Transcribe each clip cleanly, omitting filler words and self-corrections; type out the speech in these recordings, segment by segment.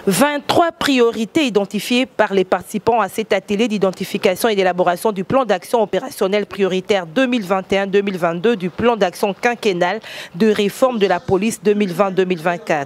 23 priorités identifiées par les participants à cet atelier d'identification et d'élaboration du plan d'action opérationnel prioritaire 2021-2022 du plan d'action quinquennal de réforme de la police 2020-2024,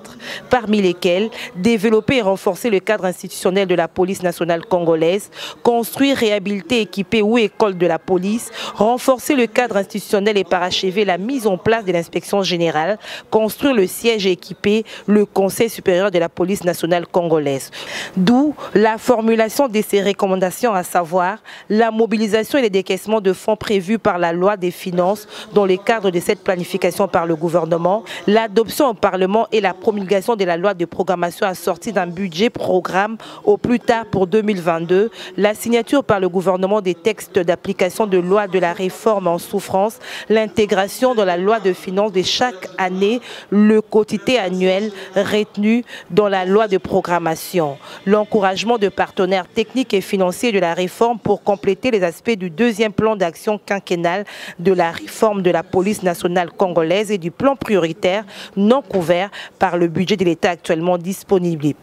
parmi lesquelles développer et renforcer le cadre institutionnel de la police nationale congolaise, construire, réhabiliter, équiper ou école de la police, renforcer le cadre institutionnel et parachever la mise en place de l'inspection générale, construire le siège et équiper le Conseil supérieur de la police nationale congolaise. D'où la formulation de ces recommandations, à savoir la mobilisation et les décaissements de fonds prévus par la loi des finances dans le cadre de cette planification par le gouvernement, l'adoption au Parlement et la promulgation de la loi de programmation assortie d'un budget programme au plus tard pour 2022, la signature par le gouvernement des textes d'application de loi de la réforme en souffrance, l'intégration dans la loi de finances de chaque année, le quotité annuel retenu dans la loi de programmation, l'encouragement de partenaires techniques et financiers de la réforme pour compléter les aspects du deuxième plan d'action quinquennal de la réforme de la police nationale congolaise et du plan prioritaire non couvert par le budget de l'État actuellement disponible.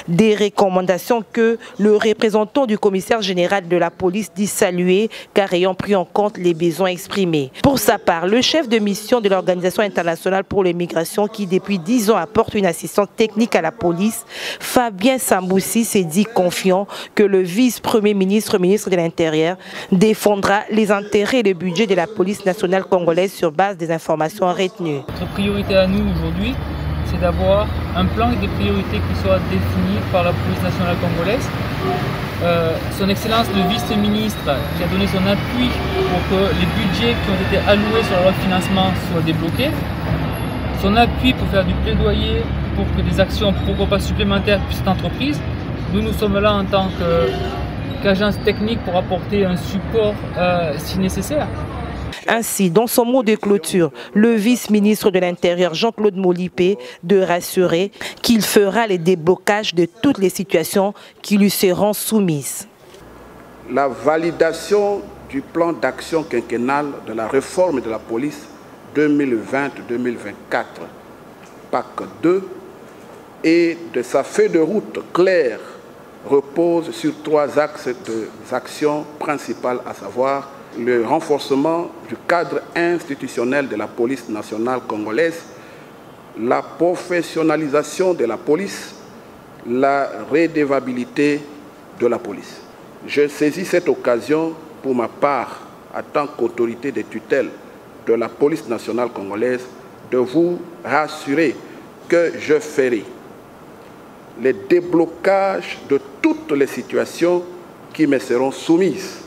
Des recommandations que le représentant du commissaire général de la police dit saluer car ayant pris en compte les besoins exprimés. Pour sa part, le chef de mission de l'Organisation internationale pour les migrations qui depuis 10 ans apporte une assistance technique à la police, Fabien Samboussi s'est dit confiant que le vice-premier ministre, ministre de l'Intérieur, défendra les intérêts et le budget de la police nationale congolaise sur base des informations retenues. Notre priorité à nous aujourd'hui, c'est d'avoir un plan et des priorités qui soient définies par la police nationale congolaise. Son Excellence le vice-ministre qui a donné son appui pour que les budgets qui ont été alloués sur la loi de financement soient débloqués. Son appui pour faire du plaidoyer pour que des actions, pourquoi pas supplémentaires, puissent être entreprises. Nous sommes là en tant qu'agence technique pour apporter un support si nécessaire. Ainsi, dans son mot de clôture, le vice-ministre de l'Intérieur, Jean-Claude Molipé, de rassurer qu'il fera les déblocages de toutes les situations qui lui seront soumises. La validation du plan d'action quinquennal de la réforme de la police 2020-2024, PAC 2, et de sa feuille de route claire repose sur 3 axes d'actions principales, à savoir le renforcement du cadre institutionnel de la police nationale congolaise, la professionnalisation de la police, la redevabilité de la police. Je saisis cette occasion pour ma part, en tant qu'autorité de tutelle de la police nationale congolaise, de vous rassurer que je ferai le déblocage de toutes les situations qui me seront soumises